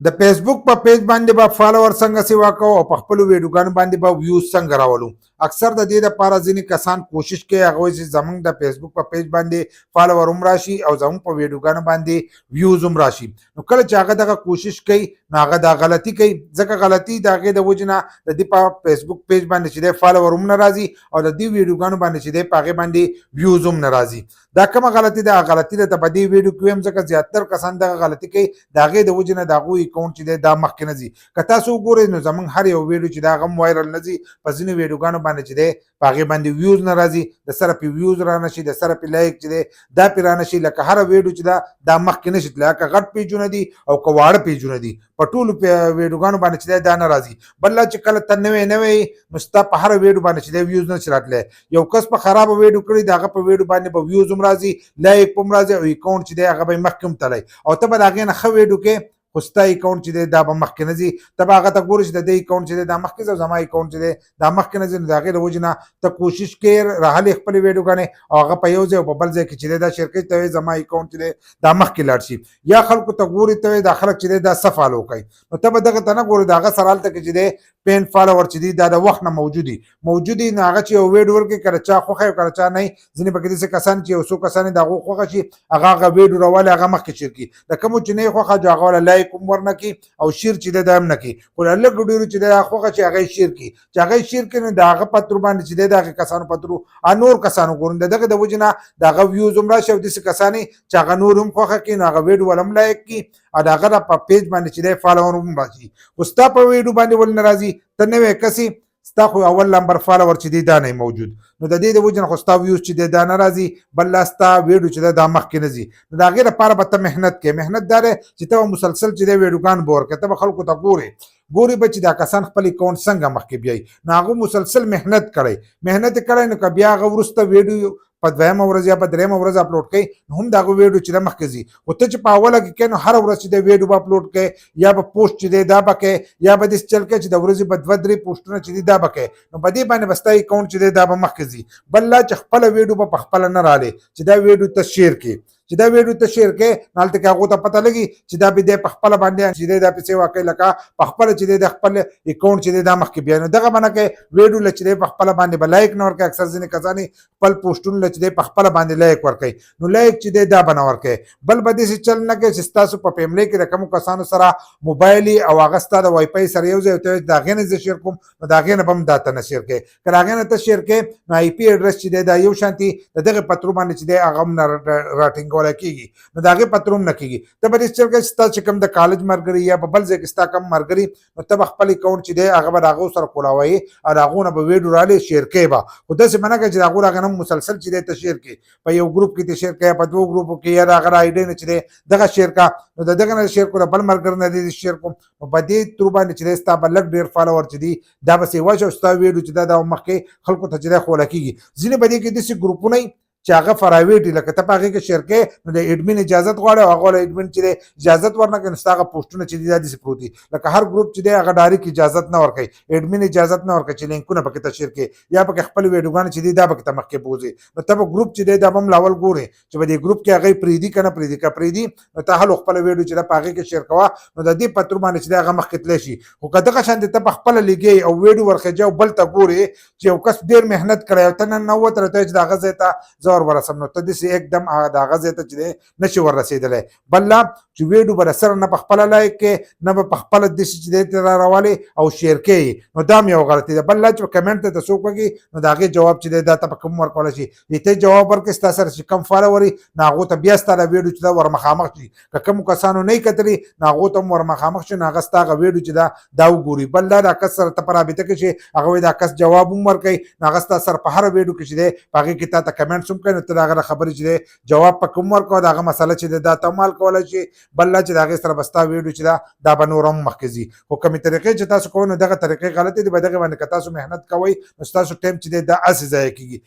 د فیسبوک په پیج باندې به فالوور څنګه سیوا کوو او په خپلو ویډیوګانو باندې به ویوز څنګه راولو. اکثر د دې دپاره ځینې کسان کوشش کوي هغه وایي چې زموږ د فیسبوک په پیج باندې فالوور هم راشي او زموږ په ویډیوګانو باندې ویوز هم راشي. نو کله چې هغه دغه کوشش کوي نو هغه دا غلطي کوي، ځکه غلطي د هغې د وجې نه د دې په فیسبوک پیج باندې چې دی فالوور هم نه راځي او د دې ویډیوګانو باندې چې دی په هغې باندې ویوز هم نه راځي. دا کومه غلطي ده؟ غلطي ده په دې ویډیو کې ویم ځکه زیاتر کسان دغه غلطي کوي د هغې د وجې نه د هغوی اکاونټ چې دی دا مخکې نه ځي. که تاسو وګورئ نو زموږ هر یو ویډیو چې دی هغه هم وایرل نه ځي، په ځینو ویډیوګانو باندې چې دی په هغې باندې ویوز نه راځي، د سره پې ویوز را نه شي، د سره پې لایک چې دی دا پې را نه شي. لکه هره ویډیو چې ده دا مخکې نه شي تللی، که غټ پیجونه دي او که واړه پیجونه دي په ټولو ویډیوګانو باندې چې دی دا نه راځي. بل لا چې کله ته نوی نوی نو ستا په هره ویډیو باندې چې دی ویوز نه شي راتلی. یو کس په خرابه ویډیو کړي د هغه په ویډیو باندې به ویوز هم راځي، لایک هم راځي او اکاونټ چې دی هغه به یې مخکې هم تللی او ته به د هغې نه ښه ویډیو کې خو ستا اکاونټ چې دی دا به مخکې نه ځي. ته به هغه ته ګورې چې د دې اکاونټ چې دی دا مخکې ځي او زما اکاونټ چې دی دا مخکې نه ځي. نو د هغې د وجې نه ته کوشش کوې راهلې خپلې ویډیوګانې او هغه په یو ځای او په بل ځای کې چې دی دا شیر کوي، ته وایې زما اکاونټ چې دی دا مخکې لاړ شي. یا خلکو ته ګورې ته وایې دا خلک چې دی دا څه فالو کوي، نو ته به دغه ته نه ګورې د هغه سره هلته کې چې دی پین فالوور چې دي دا د وخت نه موجود دي. نو هغه چې یو ویډیو ورکړي کله چا خوښه او کله چا نه، ځینې پکې داسې کسان چې یو څو کسان د هغو خوښه شي هغه ویډیو راولي هغه مخکې شیر کړي، د کومو چې نه یې خوښه هغه والا لایک هم ورنه کړي او شیر چې دی دا هم نه کړي. خو لږ ډېرو چې دی خوښه شي هغه یې شیر کړي، چې هغه یې شیر کړي نو د هغه په ترو باندې چې دی د هغې کسانو په ترو نور کسانو ګوري، د دغې د وجې نه د هغه ویوز هم راشي او داسې کسان چې هغه نور هم خوښه کړي نو هغه ویډیو ول هم لایک کړي او د هغه په پیج باندې چې دی فالوور هم راشي. خو ستا په ویډیو باندې ولې نه راځي؟ ته نوی کس یې، ستا خو اول نمبر فالوور چې دی دا نه موجود، نو د دې د وجې نه خو ستا ویوز چې دی دا نه راځي، بل لا ستا ویډیو چې دی دا مخکې نه ځي. نو د هغې لپاره به ته محنت کوې. محنت دا دی چې ته به مسلسل چې دی ویډیوګان به ورکوې، ته به خلکو ته ګورې به چې دا کسان خپل اکاونټ څنګه مخکې بیایي. نو هغه مسلسل محنت کړی نو که بیا هغه وروسته ویډیو په دویمه ورځ یا په درېیمه ورځ اپلوډ کوي نو هم د هغه ویډیو چې دی مخکې ځي. خو ته چې په اوله کې کوې نو هره ورځ چې دی ویډیو به اپلوډ کوې یا به پوسټ چې دی دا به کوې یا به داسې چل کوې چې د ورځې به 2-3 پوسټونه چې دي دا به کوې، نو په دې باندې به ستا اکاونټ چې دی دا به مخکې ځي. بل لا چې خپله ویډیو به په خپله نه رالې چې دا ویډیو ته شیر کړې، چې دا ویډیو ته شیر کړې نو هلته کې هغو ته پته لګي چې دا به دی په خپله باندې چې دی دا پیسې واقع لکه په خپله چې دی د خپل اکاونټ چې دی دا مخکې بیایي. نو دغه به نه کوې، ویډیو له چې دی په خپله باندې به لایک نه ورکوې. اکثر ځینې کسان خپل پوسټونو له چې دی په خپله باندې لایک ورکوي، نو لایک چې دی دا به نه ورکوې. بل به داسې چل نه کوې چې ستاسو په فیملۍ کې د کومو کسانو سره موبایل او هغه ستا د وائی فای سره یو ځای ته د هغې نه زه شیر کوم نو د هغې نه به هم دا ته نه شیر کوې. که د هغې نه ته شیر کوې نو آی پي اډرس چې دی دا یو شانتي د دغې په ترو باندې چې دی هغه هم نه راټینګولی کېږي، نو د هغې په ترو هم نه کېږي. ته به داسې چل کوې چې ستا چې کوم د کالج ملګري یا په بل ځای کې ستا کوم ملګري نو ته به خپل اکاونټ چې دی هغه به د هغو سره کولاوایې او د هغو نه به ویډیو رالې شیر کوې به. خو داسې به نه کوې چې د هغو د هغې نه مسلسل چې دی ته شیر کړې، په یو ګروپ کې ته شیر کړې، په 2 ګروپو کې یا د هغه آیډۍ نه چې دی دغه شیر کړه، نو د دغه نه شیر کړو د بل ملګري نه دې شیر کوم، نو په دې ترو باندې چې دی ستا به لږ ډېر فالوور چې دي دا به سیوا شي او ستا ویډیو چې دا دا مخکې خلکو ته چې دی خوله کېږي. ځینې په دې کې داسې ګروپونه چې هغه پرایویټ لکه ته په هغې کې شیر کوې نو د اډمین اجازت غواړي او هغه له اډمین چې دی اجازت ورنه کړي نو ستا هغه پوسټونه چې دي دا داسې پروت دي. لکه هر ګروپ چې دی هغه ډایرکټ اجازت نه ورکوي، اډمین اجازت نه ورکوي چې لینکونه پکې ته شیر کړې یا پکې خپل ویډیوګانې چې دي دا پکې ته مخکې بوځي. نو ته به ګروپ چې دی دا به هم لاول ګورې چې په دې ګروپ کې هغه پرېږدي که نه پرېږدي. که پرېږدي نو ته هلو خپله ویډیو چې ده په هغې کې شیر کوه نو د دې په ترو باندې چې دی هغه مخکې تللی شي. خو که دغه شانتې ته په خپله لګې او ویډیو ورخېجې او بل ته ګورې چې یو کس ډېر محنت کړی او ته نن ننوتلی ته چې د هغه ځای ته زه ورسم نو ته داسې एकदम د هغه ځای ته چې دی نشي وررسېدلی. بل لا چې ویډیو به سره نه په خپله لایک کې نه به په خپله داسې چې دی ته راولې او شیر کوې نو دا هم یو غلطي ده. بل لا چې کمنټ ته څوک وکړي نو د هغې جواب چې دی دا ته په کوم ورکولی شي، ته جواب ورکړې ستا سره چې کم فالوور وي نو هغو ته بیا ستا د ویډیو چې دا ورمخامخ شي. که کومو کسانو نه یې کتلي نو هغو ته هم ورمخامخ شي نو هغه ستا هغه ویډیو چې دا وګوري. بل دا د کس سره ته په رابطه کې شي هغه وایي دا کس جواب هم ورکوي نو هغه ستا سره په هره ویډیو کې چې دی په هغې کې تا ته کمنټس هم کوي نو ته د هغه خبرې چې دی جواب په کوم ورکوه د هغه مسله چې دا ته هم حل کولی شي. بل لا چې د هغې سره به ستا ویډیو چې دا به نور هم مخکې ځي. خو کومې طریقې چې تاسو کوئ نو دغه طریقې غلطې دي. په دغې باندې که تاسو محنت کوئ نو ستاسو ټایم چې دی دا هسې ضایع کېږي.